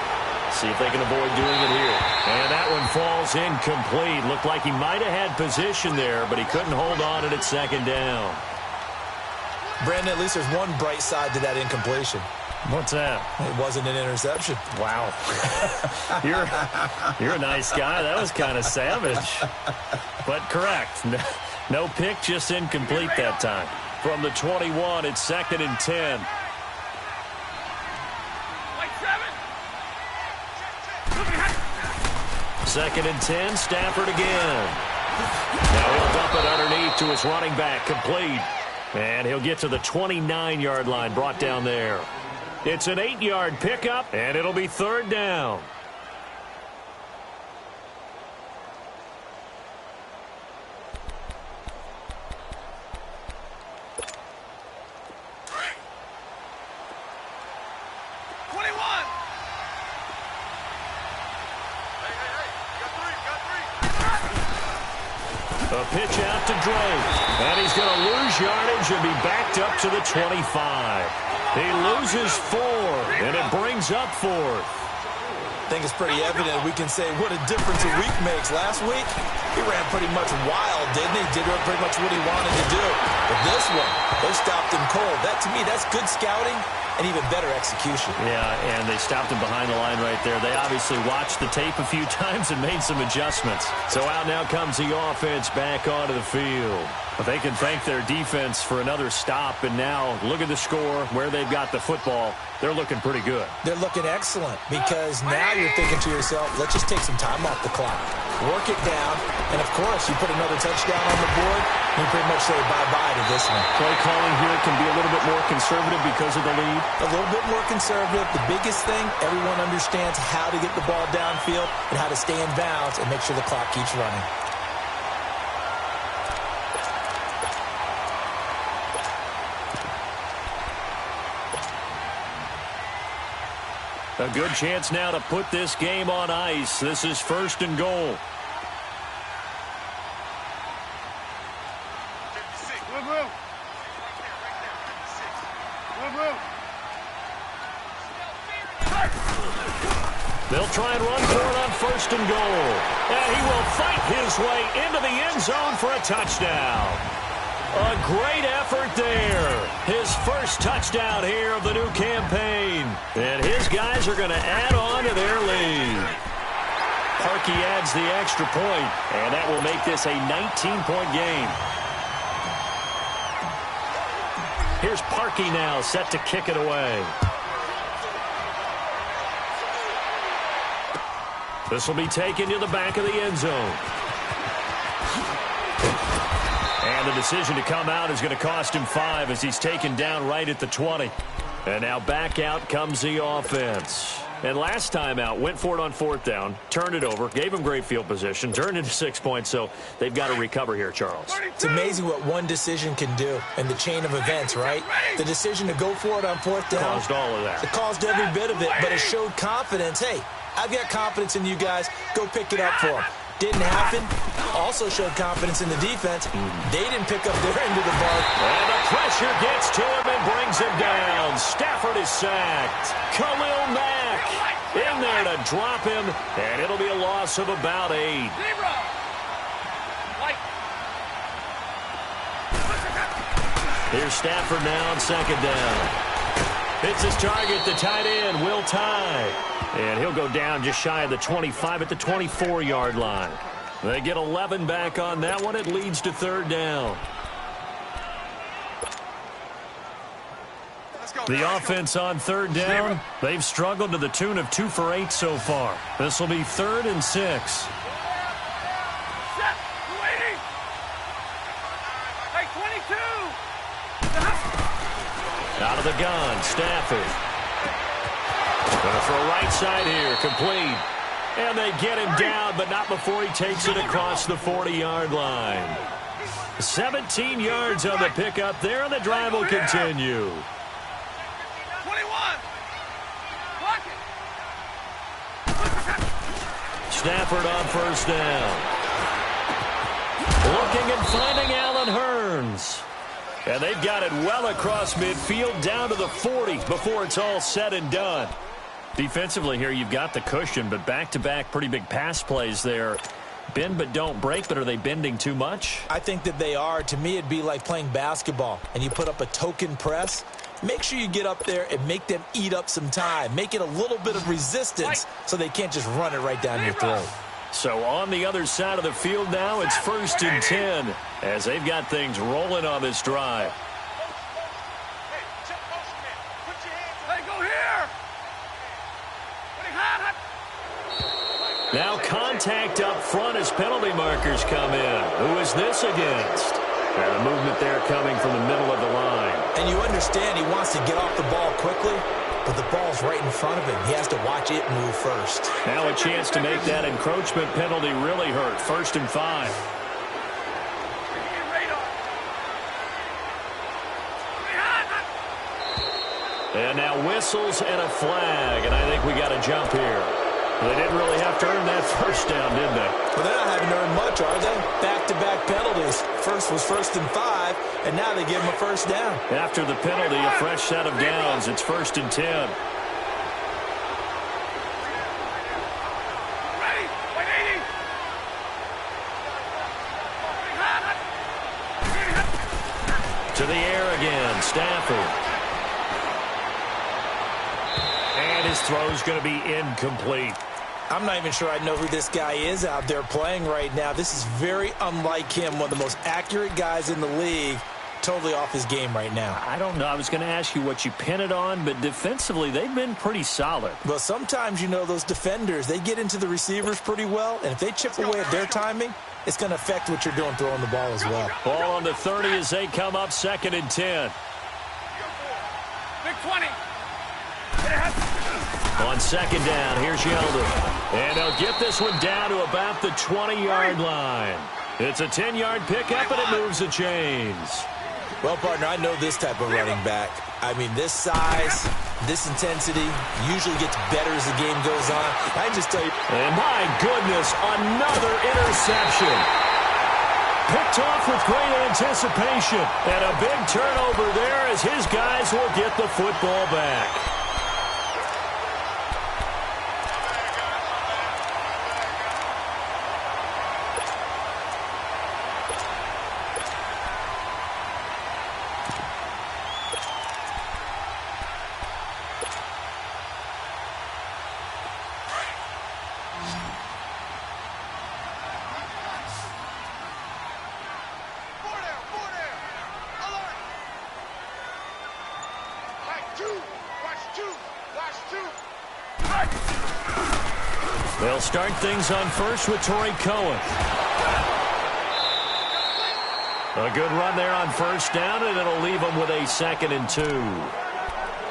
See if they can avoid doing it here. And that one falls incomplete. Looked like he might have had position there, but he couldn't hold on it at 2nd down. Brandon, at least there's one bright side to that incompletion. What's that? It wasn't an interception. Wow. You're a nice guy. That was kind of savage. But correct. No pick, just incomplete that time. From the 21, it's 2nd and 10. Second and 10, Stafford again. Now he'll dump it underneath to his running back, complete. And he'll get to the 29-yard line, brought down there. It's an 8-yard pickup, and it'll be 3rd down. A pitch out to Drake. And he's going to lose yardage and be backed up to the 25. He loses 4, and it brings up 4. I think it's pretty evident we can say what a difference a week makes. Last week, he ran pretty much wild, didn't he? Did pretty much what he wanted to do. But this one, they stopped him cold. That, to me, that's good scouting and even better execution. Yeah, and they stopped him behind the line right there. They obviously watched the tape a few times and made some adjustments. So out now comes the offense back onto the field. But they can thank their defense for another stop. And now look at the score, where they've got the football. They're looking pretty good. They're looking excellent because now you're thinking to yourself, let's just take some time off the clock. Work it down. And, of course, you put another touchdown on the board, you pretty much say bye-bye to this one. Play calling here can be a little bit more conservative because of the lead. A little bit more conservative. The biggest thing, everyone understands how to get the ball downfield and how to stay in bounds and make sure the clock keeps running. A good chance now to put this game on ice. This is 1st and goal. They'll try and run for it on 1st and goal. And he will fight his way into the end zone for a touchdown. A great effort there. His first touchdown here of the new campaign. And his guys are going to add on to their lead. Parkey adds the extra point, and that will make this a 19-point game. Here's Parkey now, set to kick it away. This will be taken to the back of the end zone. And the decision to come out is going to cost him 5 as he's taken down right at the 20. And now back out comes the offense. And last time out, went for it on 4th down, turned it over, gave him great field position, turned into 6 points, so they've got to recover here, Charles. It's amazing what one decision can do in the chain of events, right? The decision to go for it on 4th down. Caused all of that. It caused every bit of it, but it showed confidence. Hey, I've got confidence in you guys. Go pick it up for them. Didn't happen. Also showed confidence in the defense. They didn't pick up their end of the bark. And the pressure gets to him and brings him down. Stafford is sacked. Khalil Mack in there to drop him, and it'll be a loss of about 8. Here's Stafford now on 2nd down. Hits his target, the tight end, Will Tye. And he'll go down just shy of the 25 at the 24-yard line. They get 11 back on that one. It leads to 3rd down. The offense on 3rd down, they've struggled to the tune of 2 for 8 so far. This will be 3rd and 6. Out of the gun, Stafford. Going to throw right side here, complete. And they get him down, but not before he takes it across the 40-yard line. 17 yards on the pickup there, and the drive will continue. 21. Stafford on 1st down. Looking and finding Allen Hurns. And they've got it well across midfield down to the 40 before it's all said and done. Defensively here, you've got the cushion, but back-to-back pretty big pass plays there. Bend but don't break, but are they bending too much? I think that they are. To me, it'd be like playing basketball, and you put up a token press. Make sure you get up there and make them eat up some time. Make it a little bit of resistance so they can't just run it right down your throat. So on the other side of the field now, it's 1st and 10 as they've got things rolling on this drive. Hey, go here. Now contact up front as penalty markers come in. Who is this against? And a movement there coming from the middle of the line. And you understand he wants to get off the ball quickly, but the ball's right in front of him. He has to watch it move first. Now a chance to make that encroachment penalty really hurt. 1st and 5. And now whistles and a flag, and I think we got a jump here. They didn't really have to earn that first down, did they? Well, they're not having to earn much, are they? Back-to-back penalties. First was 1st and 5, and now they give them a first down. After the penalty, a fresh set of downs. It's 1st and 10. To the air again, Stafford. And his throw's going to be incomplete. I'm not even sure I know who this guy is out there playing right now. This is very unlike him, one of the most accurate guys in the league. Totally off his game right now. I don't know. I was going to ask you what you pin it on, but defensively, they've been pretty solid. Well, sometimes, you know, those defenders, they get into the receivers pretty well, and if they chip away at their timing, it's going to affect what you're doing throwing the ball as well. Ball on the 30 as they come up 2nd and 10. Big 20. On 2nd down, here's Yeldon. And they'll get this one down to about the 20-yard line. It's a 10-yard pickup, and it moves the chains. Well, partner, I know this type of running back. I mean, this size, this intensity usually gets better as the game goes on. I just tell you. And my goodness, another interception. Picked off with great anticipation. And a big turnover there as his guys will get the football back. They'll start things on first with Torrey Cohen. A good run there on 1st down, and it'll leave them with a 2nd and 2.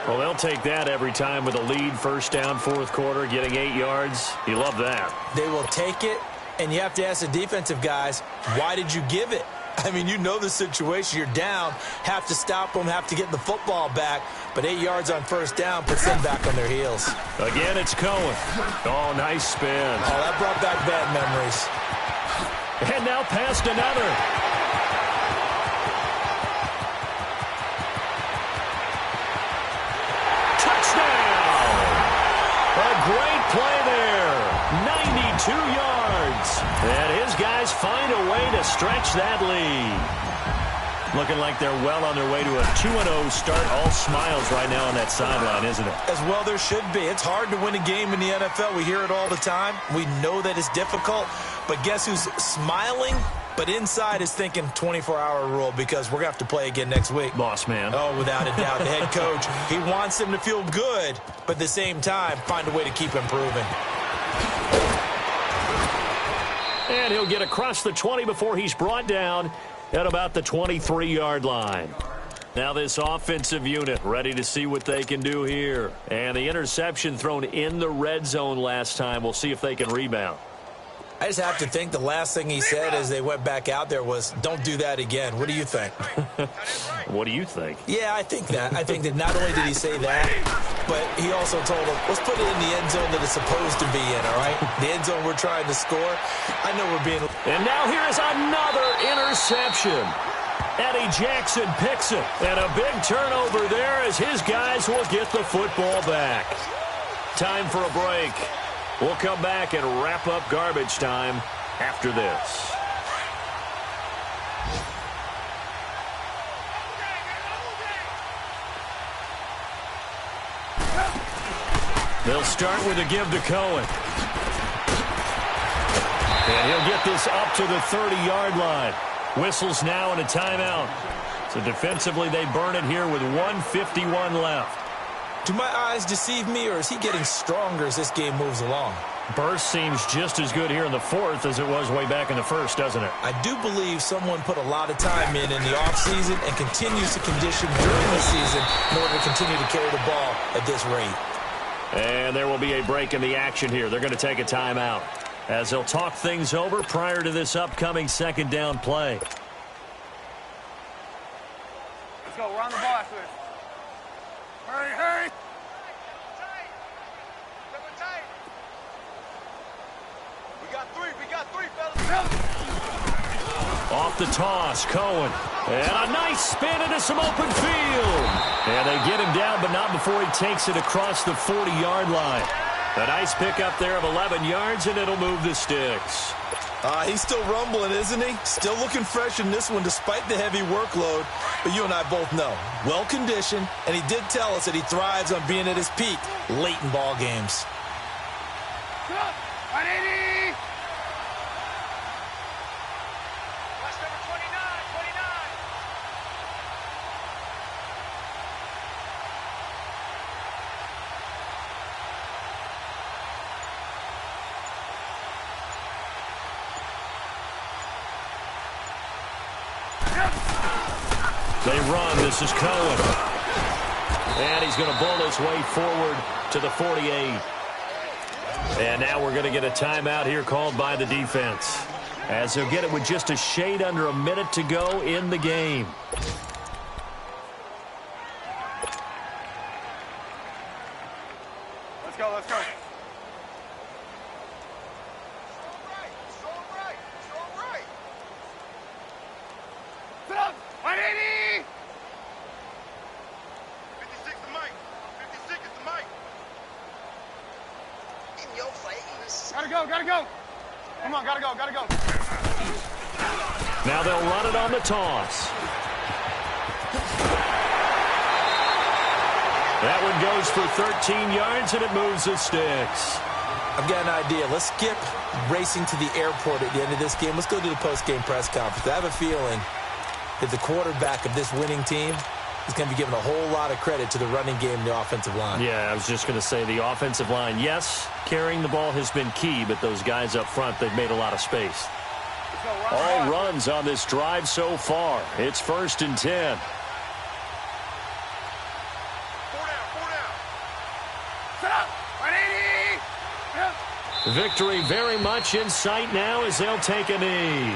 Well, they'll take that every time with a lead. 1st down, 4th quarter, getting 8 yards. You love that. They will take it, and you have to ask the defensive guys, why did you give it? I mean, you know the situation. You're down, have to stop them, have to get the football back. But 8 yards on 1st down puts them back on their heels. Again, it's Cohen. Oh, nice spin. Oh, that brought back bad memories. And now past another. Touchdown! A great play there. 92 yards. And his guys find a way to stretch that lead. Looking like they're well on their way to a 2-0 start. All smiles right now on that sideline, isn't it? As well there should be. It's hard to win a game in the NFL. We hear it all the time. We know that it's difficult. But guess who's smiling? But inside is thinking 24-hour rule because we're going to have to play again next week. Boss man. Oh, without a doubt. The head coach, he wants them to feel good, but at the same time, find a way to keep improving. And he'll get across the 20 before he's brought down at about the 23-yard line. Now this offensive unit ready to see what they can do here. And the interception thrown in the red zone last time. We'll see if they can rebound. I just have to think the last thing he said as they went back out there was, don't do that again. What do you think? What do you think? Yeah, I think that. I think that not only did he say that, but he also told them, let's put it in the end zone that it's supposed to be in, all right? The end zone we're trying to score. I know we're being... And now here is another interception. Eddie Jackson picks it. And a big turnover there as his guys will get the football back. Time for a break. We'll come back and wrap up garbage time after this. They'll start with a give to Cohen. And he'll get this up to the 30-yard line. Whistles now and a timeout. So defensively, they burn it here with 1:51 left. Do my eyes deceive me, or is he getting stronger as this game moves along? Burst seems just as good here in the 4th as it was way back in the 1st, doesn't it? I do believe someone put a lot of time in the offseason and continues to condition during the season in order to continue to carry the ball at this rate. And there will be a break in the action here. They're going to take a timeout as they'll talk things over prior to this upcoming 2nd down play. Let's go. We're on the ball after this. Hurry, hurry. the toss. Cohen. And a nice spin into some open field. And they get him down, but not before he takes it across the 40-yard line. A nice pickup there of 11 yards, and it'll move the sticks. He's still rumbling, isn't he? Still looking fresh in this one despite the heavy workload. But you and I both know, well-conditioned, and he did tell us that he thrives on being at his peak late in ball games. 180! Watch number 29. They run. This is Cohen. And he's going to bull his way forward to the 48. And now we're going to get a timeout here called by the defense, as they'll get it with just a shade under a minute to go in the game. Let's go, let's go. Sit up! 180! 56 the mic. 56 is the mic. In your face. Gotta go. Come on, gotta go. Now they'll run it on the toss. That one goes for 13 yards, and it moves the sticks. I've got an idea. Let's skip racing to the airport at the end of this game. Let's go to the post-game press conference. I have a feeling that the quarterback of this winning team is going to be given a whole lot of credit to the running game and the offensive line. Yeah, I was just going to say the offensive line, yes, carrying the ball has been key, but those guys up front, they've made a lot of space. All runs on this drive so far. It's 1st and 10. Sit up! 180! Yep. Victory very much in sight now as they'll take a knee.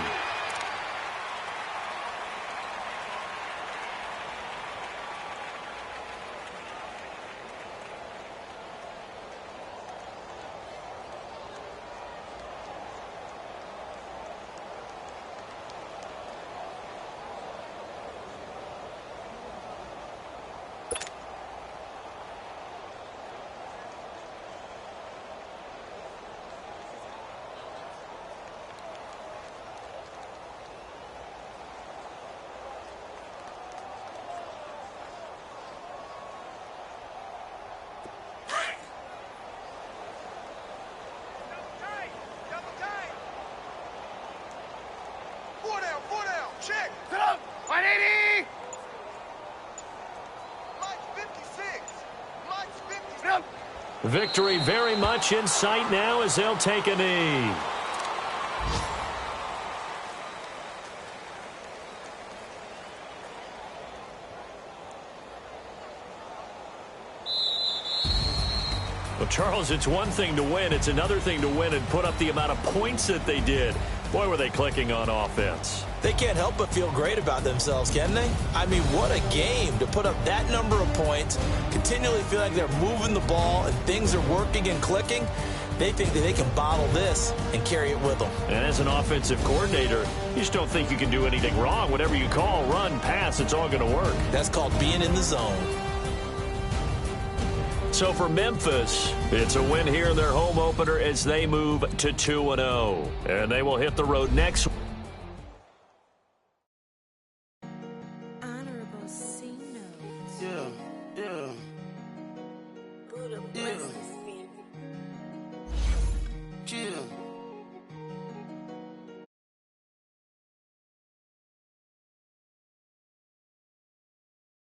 Check. Sit up! 180! Mike's 56. Mike's 56. Sit up! Victory very much in sight now as they'll take a knee. Well, Charles, it's one thing to win. It's another thing to win and put up the amount of points that they did. Boy, were they clicking on offense. They can't help but feel great about themselves, can they? I mean, what a game to put up that number of points, continually feel like they're moving the ball and things are working and clicking. They think that they can bottle this and carry it with them. And as an offensive coordinator, you just don't think you can do anything wrong. Whatever you call, run, pass, it's all going to work. That's called being in the zone. So for Memphis, it's a win here in their home opener as they move to 2-0. And they will hit the road next